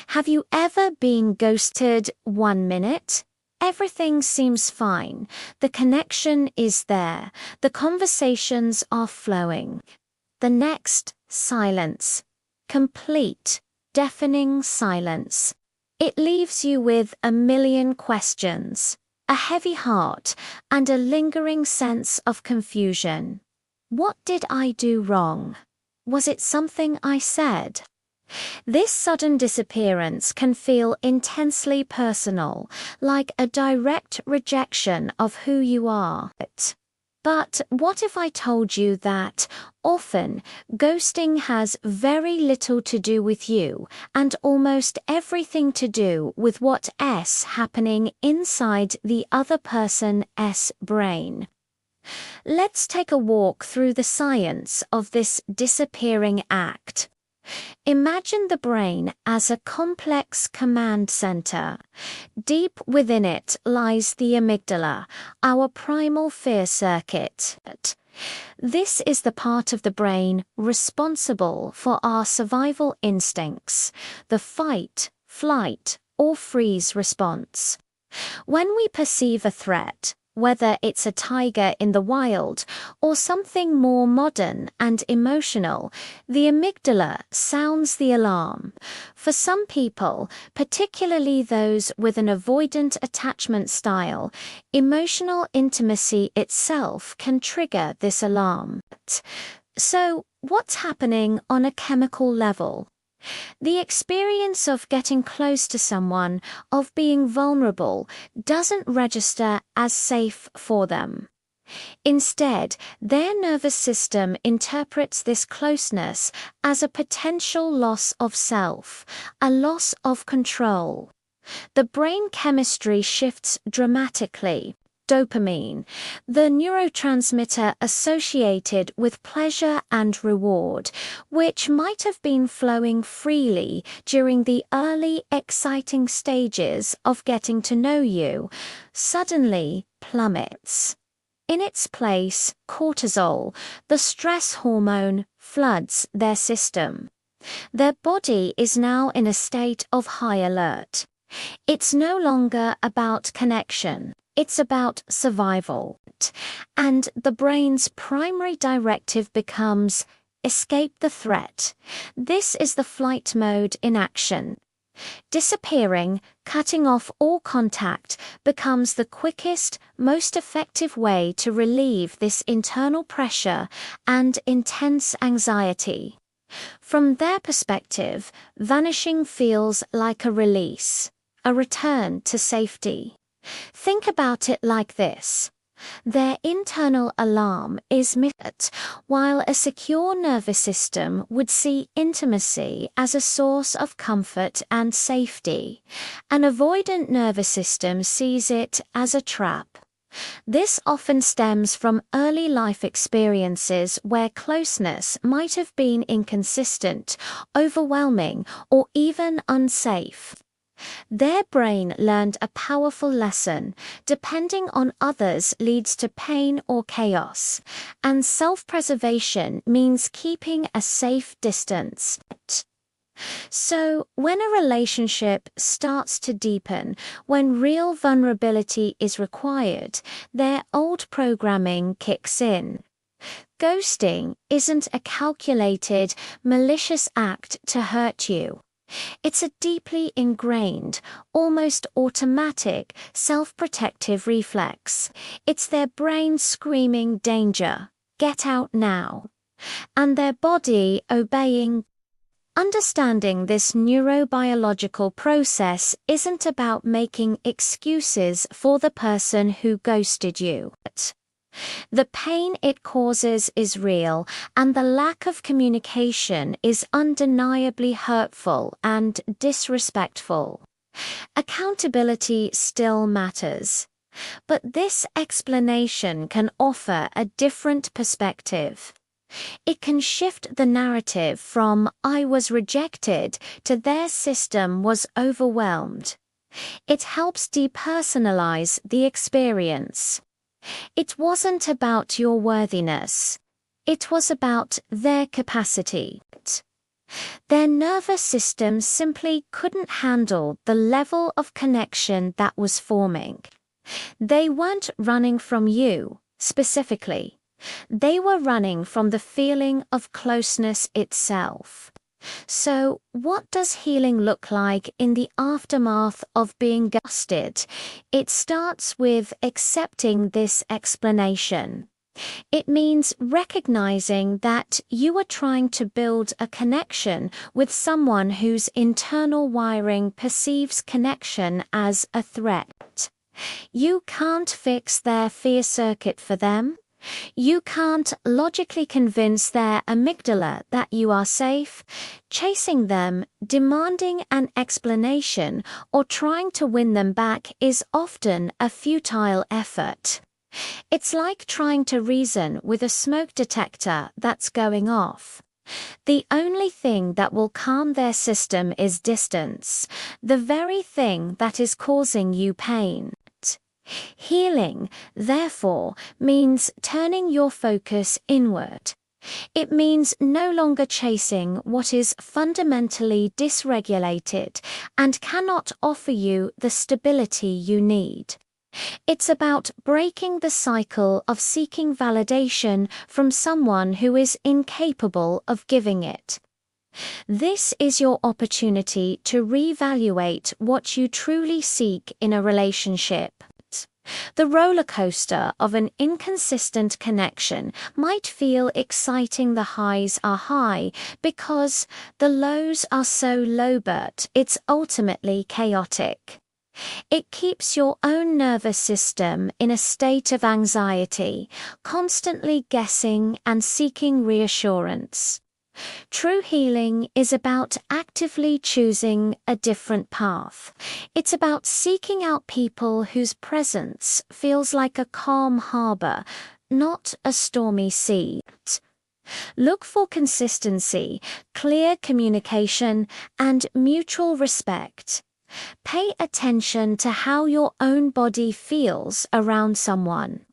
Have you ever been ghosted 1 minute? Everything seems fine. The connection is there. The conversations are flowing. The next, silence. Complete, deafening silence. It leaves you with a million questions, a heavy heart, and a lingering sense of confusion. What did I do wrong? Was it something I said? This sudden disappearance can feel intensely personal, like a direct rejection of who you are. But what if I told you that, often, ghosting has very little to do with you and almost everything to do with what's happening inside the other person's brain? Let's take a walk through the science of this disappearing act. Imagine the brain as a complex command center. Deep within it lies the amygdala, our primal fear circuit. This is the part of the brain responsible for our survival instincts, the fight, flight, or freeze response. When we perceive a threat, whether it's a tiger in the wild or something more modern and emotional, the amygdala sounds the alarm. For some people, particularly those with an avoidant attachment style, emotional intimacy itself can trigger this alarm. So, what's happening on a chemical level? The experience of getting close to someone, of being vulnerable, doesn't register as safe for them. Instead, their nervous system interprets this closeness as a potential loss of self, a loss of control. The brain chemistry shifts dramatically. Dopamine, the neurotransmitter associated with pleasure and reward, which might have been flowing freely during the early exciting stages of getting to know you, suddenly plummets. In its place, cortisol, the stress hormone, floods their system. Their body is now in a state of high alert. It's no longer about connection. It's about survival. And the brain's primary directive becomes escape the threat. This is the flight mode in action. Disappearing, cutting off all contact, becomes the quickest, most effective way to relieve this internal pressure and intense anxiety. From their perspective, vanishing feels like a release, a return to safety. Think about it like this. Their internal alarm is missed, while a secure nervous system would see intimacy as a source of comfort and safety. An avoidant nervous system sees it as a trap. This often stems from early life experiences where closeness might have been inconsistent, overwhelming, or even unsafe. Their brain learned a powerful lesson: depending on others leads to pain or chaos, and self-preservation means keeping a safe distance. So, when a relationship starts to deepen, when real vulnerability is required, their old programming kicks in. Ghosting isn't a calculated, malicious act to hurt you. It's a deeply ingrained, almost automatic, self-protective reflex. It's their brain screaming danger, get out now, and their body obeying. Understanding this neurobiological process isn't about making excuses for the person who ghosted you. The pain it causes is real, and the lack of communication is undeniably hurtful and disrespectful. Accountability still matters. But this explanation can offer a different perspective. It can shift the narrative from "I was rejected" to "their system was overwhelmed." It helps depersonalize the experience. It wasn't about your worthiness. It was about their capacity. Their nervous system simply couldn't handle the level of connection that was forming. They weren't running from you, specifically. They were running from the feeling of closeness itself. So, what does healing look like in the aftermath of being ghosted? It starts with accepting this explanation. It means recognizing that you are trying to build a connection with someone whose internal wiring perceives connection as a threat. You can't fix their fear circuit for them. You can't logically convince their amygdala that you are safe. Chasing them, demanding an explanation, or trying to win them back is often a futile effort. It's like trying to reason with a smoke detector that's going off. The only thing that will calm their system is distance, the very thing that is causing you pain. Healing, therefore, means turning your focus inward. It means no longer chasing what is fundamentally dysregulated and cannot offer you the stability you need. It's about breaking the cycle of seeking validation from someone who is incapable of giving it. This is your opportunity to reevaluate what you truly seek in a relationship. The roller coaster of an inconsistent connection might feel exciting. The highs are high because the lows are so low, but it's ultimately chaotic. It keeps your own nervous system in a state of anxiety, constantly guessing and seeking reassurance. True healing is about actively choosing a different path. It's about seeking out people whose presence feels like a calm harbor, not a stormy sea. Look for consistency, clear communication, and mutual respect. Pay attention to how your own body feels around someone.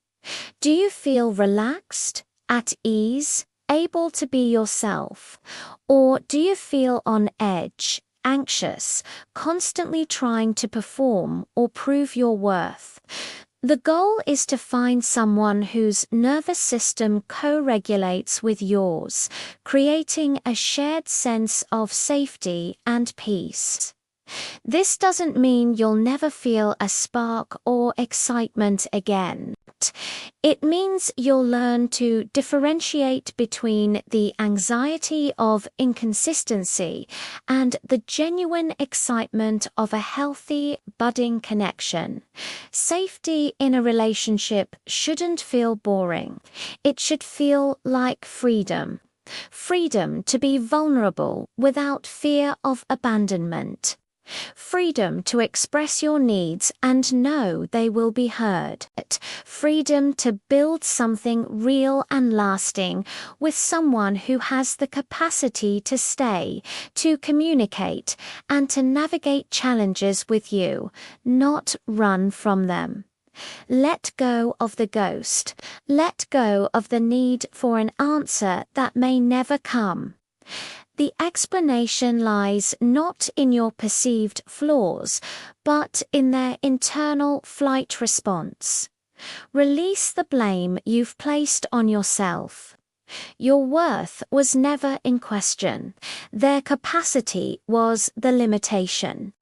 Do you feel relaxed, at ease, able to be yourself? Or do you feel on edge, anxious, constantly trying to perform or prove your worth? The goal is to find someone whose nervous system co-regulates with yours, creating a shared sense of safety and peace. This doesn't mean you'll never feel a spark or excitement again. It means you'll learn to differentiate between the anxiety of inconsistency and the genuine excitement of a healthy, budding connection. Safety in a relationship shouldn't feel boring. It should feel like freedom. Freedom to be vulnerable without fear of abandonment. Freedom to express your needs and know they will be heard. Freedom to build something real and lasting with someone who has the capacity to stay, to communicate, and to navigate challenges with you, not run from them. Let go of the ghost. Let go of the need for an answer that may never come. The explanation lies not in your perceived flaws, but in their internal flight response. Release the blame you've placed on yourself. Your worth was never in question. Their capacity was the limitation.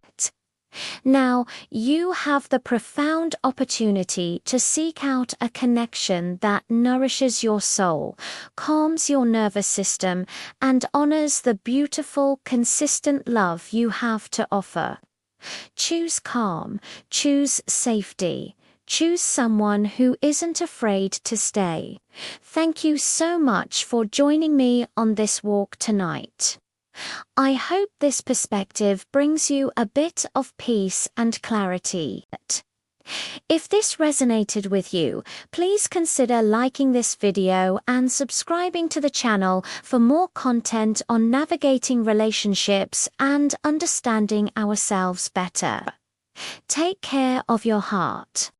Now, you have the profound opportunity to seek out a connection that nourishes your soul, calms your nervous system, and honors the beautiful, consistent love you have to offer. Choose calm, choose safety. Choose someone who isn't afraid to stay. Thank you so much for joining me on this walk tonight. I hope this perspective brings you a bit of peace and clarity. If this resonated with you, please consider liking this video and subscribing to the channel for more content on navigating relationships and understanding ourselves better. Take care of your heart.